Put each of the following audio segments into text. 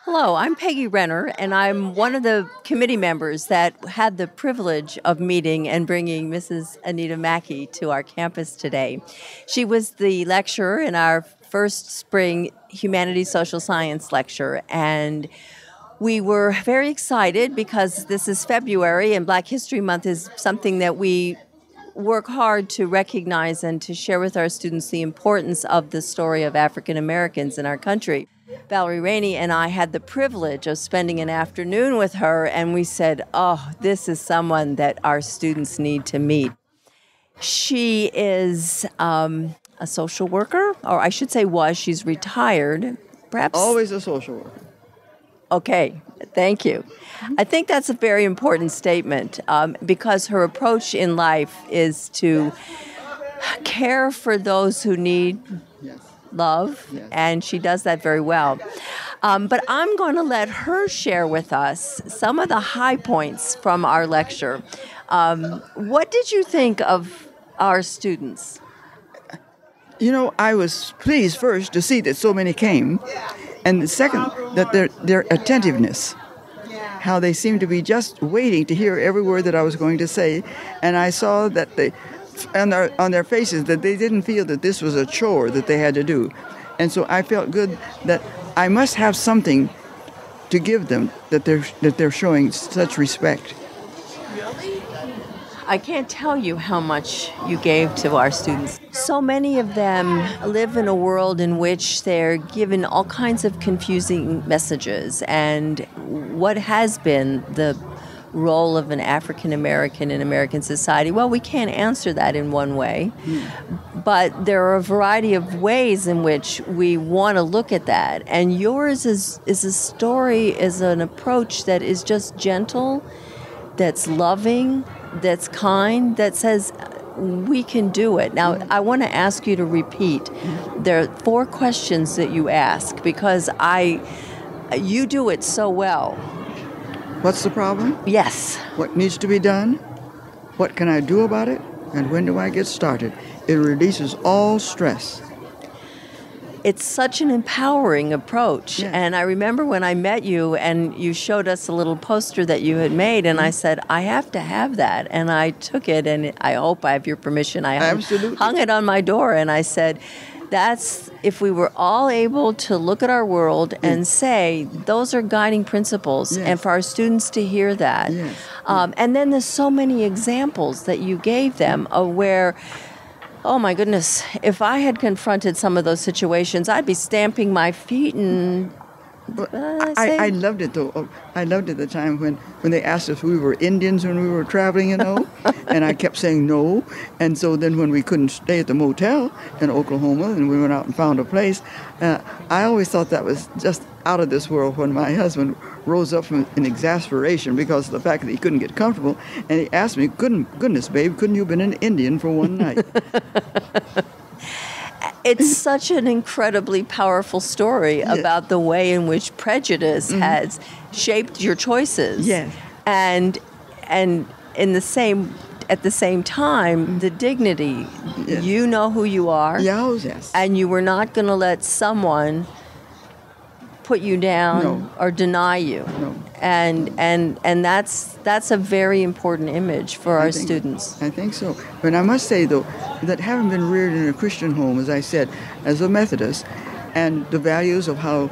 Hello, I'm Peggy Renner, and I'm one of the committee members that had the privilege of meeting and bringing Mrs. Anita Mackey to our campus today. She was the lecturer in our first spring Humanities Social Science lecture, and we were very excited because this is February and Black History Month is something that we work hard to recognize and to share with our students the importance of the story of African Americans in our country. Valerie Rainey and I had the privilege of spending an afternoon with her, and we said, oh, this is someone that our students need to meet. She is a social worker, or I should say was. She's retired, perhaps. Always a social worker. Okay, thank you. I think that's a very important statement because her approach in life is to care for those who need love, and she does that very well. But I'm going to let her share with us some of the high points from our lecture. What did you think of our students? You know, I was pleased first to see that so many came, and second, that their attentiveness, how they seemed to be just waiting to hear every word that I was going to say, and I saw that on their faces that they didn't feel that this was a chore that they had to do. And so I felt good that I must have something to give them, that they're showing such respect. I can't tell you how much you gave to our students. So many of them live in a world in which they're given all kinds of confusing messages, and what has been the role of an African American in American society? Well, we can't answer that in one way, but there are a variety of ways in which we want to look at that. And yours is a story, is an approach that is just gentle, that's loving, that's kind, that says we can do it. Now, I want to ask you to repeat. There are 4 questions that you ask because you do it so well. What's the problem? Yes. What needs to be done? What can I do about it? And when do I get started? It releases all stress. It's such an empowering approach. Yes. And I remember when I met you and you showed us a little poster that you had made, and I said, I have to have that. And I took it, and I hope I have your permission. I hung it on my door, and I said, that's if we were all able to look at our world and say, those are guiding principles, and for our students to hear that. Yes. And then there's so many examples that you gave them of where, oh my goodness, if I had confronted some of those situations, I'd be stamping my feet and I loved it, though. I loved it the time when they asked us if we were Indians when we were traveling, and I kept saying no. And so then when we couldn't stay at the motel in Oklahoma and we went out and found a place, I always thought that was just out of this world when my husband rose up in exasperation because of the fact that he couldn't get comfortable. And he asked me, goodness, babe, couldn't you have been an Indian for one night? It's such an incredibly powerful story about the way in which prejudice has shaped your choices. Yes. And in the same at the same time, the dignity. Yes. You know who you are. Yes. And you were not going to let someone put you down or deny you. No. And that's a very important image for our students. I think so. But I must say, though, that having been reared in a Christian home, as I said, as a Methodist, and the values of how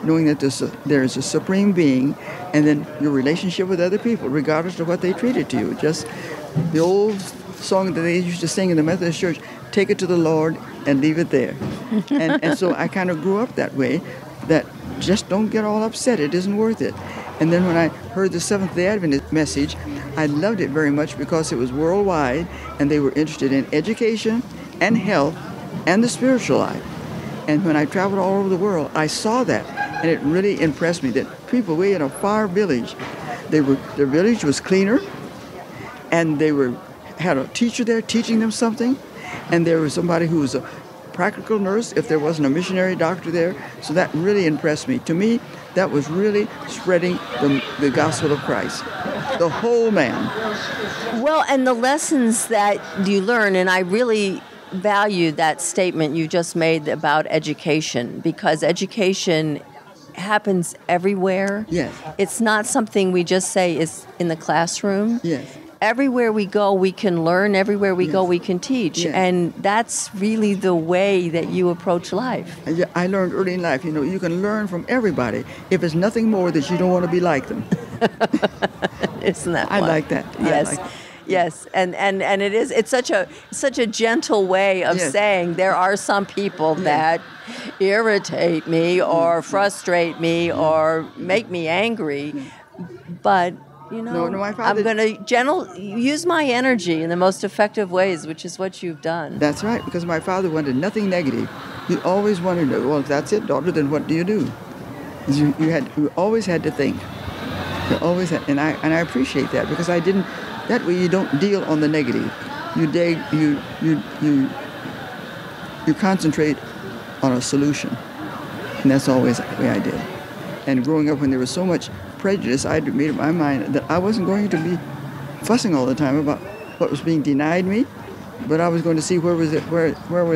knowing that there is a supreme being, and then your relationship with other people, regardless of what they treated to you. Just the old song that they used to sing in the Methodist Church, take it to the Lord and leave it there. And so I kind of grew up that way, that just don't get all upset. It isn't worth it. And then when I heard the Seventh-day Adventist message, I loved it very much because it was worldwide, and they were interested in education and health and the spiritual life. And when I traveled all over the world, I saw that, and it really impressed me that people way in a far village, their village was cleaner, and they had a teacher there teaching them something, and there was somebody who was a practical nurse if there wasn't a missionary doctor there. So that really impressed me. To me, that was really spreading the gospel of Christ, the whole man. Well, and the lessons that you learn, and I really value that statement you just made about education, because education happens everywhere. Yes. It's not something we just say is in the classroom. Yes. Everywhere we go, we can learn. Everywhere we go, we can teach. Yes. And that's really the way that you approach life. I learned early in life, you can learn from everybody if it's nothing more that you don't want to be like them. Isn't that I fun? like that. Yes. I like that. Yes, and it's such a gentle way of Yes. saying there are some people that irritate me or frustrate me or make me angry, but No, my father- I'm going to use my energy in the most effective ways, which is what you've done. That's right, because my father wanted nothing negative. He always wanted to, well, if that's it, daughter, then what do you do? You always had to think. You always had, and I appreciate that, because I didn't. That way, you don't deal on the negative. You concentrate on a solution, and that's always the way I did. And growing up, when there was so much prejudice, I made up my mind that I wasn't going to be fussing all the time about what was being denied me, but I was going to see where was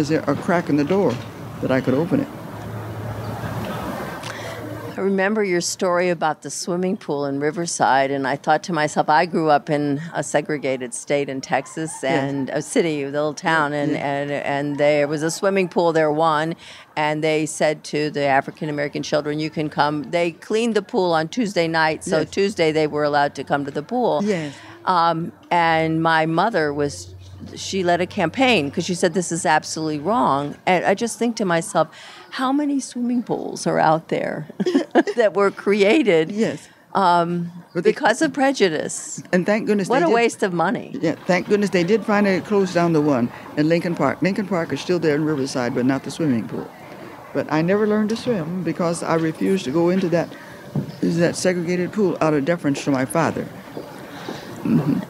there a crack in the door that I could open it. I remember your story about the swimming pool in Riverside, and I thought to myself, I grew up in a segregated state in Texas, and a city, a little town, and there was a swimming pool there, and they said to the African American children, you can come. They cleaned the pool on Tuesday night, so Tuesday they were allowed to come to the pool. Yes. And my mother she led a campaign because she said this is absolutely wrong. And I just think to myself, how many swimming pools are out there that were created Yes. because of prejudice? And thank goodness What a waste of money. Yeah, thank goodness they did finally close down the one in Lincoln Park. Lincoln Park is still there in Riverside, but not the swimming pool. But I never learned to swim because I refused to go into that segregated pool out of deference to my father. Mm-hmm.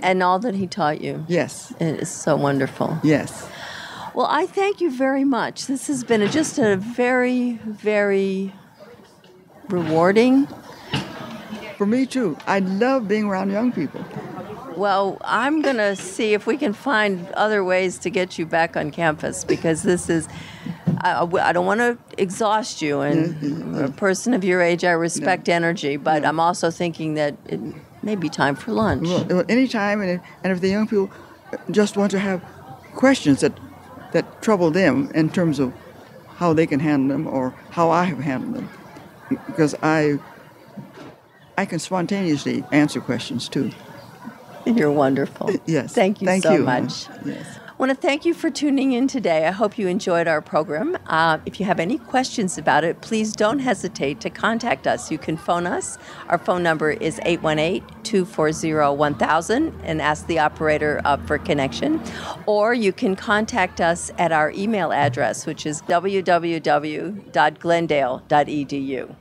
And all that he taught you. Yes. It is so wonderful. Yes. Well, I thank you very much. This has been just a very, very rewarding. For me, too. I love being around young people. Well, I'm going to see if we can find other ways to get you back on campus, because this is, I don't want to exhaust you. And a person of your age, I respect energy, but I'm also thinking that it may be time for lunch. Well, anytime, and if the young people just want to have questions that trouble them in terms of how they can handle them or how I have handled them, because I can spontaneously answer questions too. You're wonderful. Yes. Thank you so much. Yes. I want to thank you for tuning in today. I hope you enjoyed our program. If you have any questions about it, please don't hesitate to contact us. You can phone us. Our phone number is 818-240-1000 and ask the operator for connection. Or you can contact us at our email address, which is www.glendale.edu.